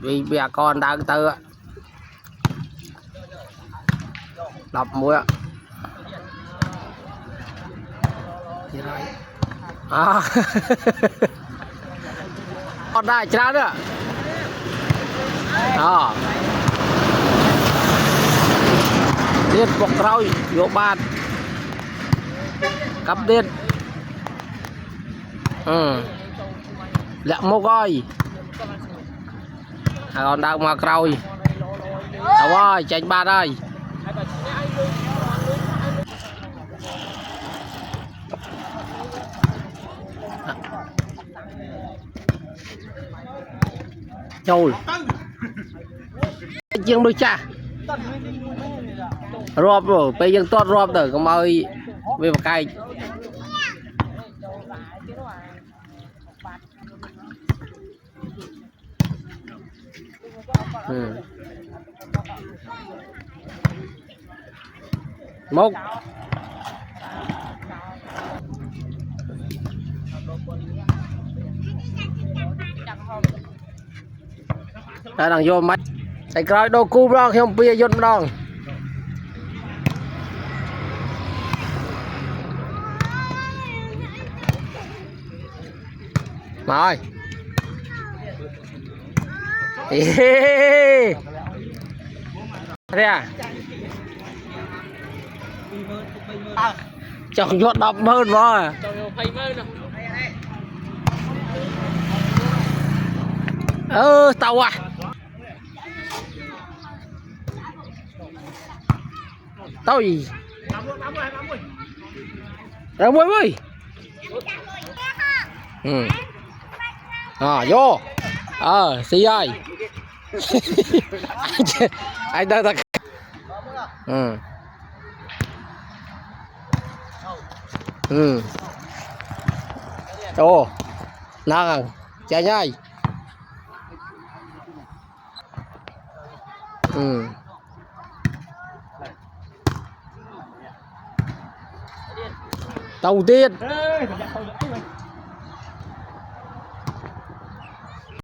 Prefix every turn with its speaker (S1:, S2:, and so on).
S1: vì con đang từ đập mũi ạ à. Con đại chán nữa à điện bọc rau vô bàn cắm điện lẹ mô coi còn đang mặc rồi đâu ơi tránh ba đây trời chiêng đôi cha rộp rồi bây giờ tốt rộp rồi không ơi về một cây một đây đang vô máy thầy coi đồ cu đó không bia vô đòn rồi thế à chồng cho đọc mơn vào tao à tao gì ra muối ơi vô xí ơi anh đang thật ô nàng chạy nhai đầu tiên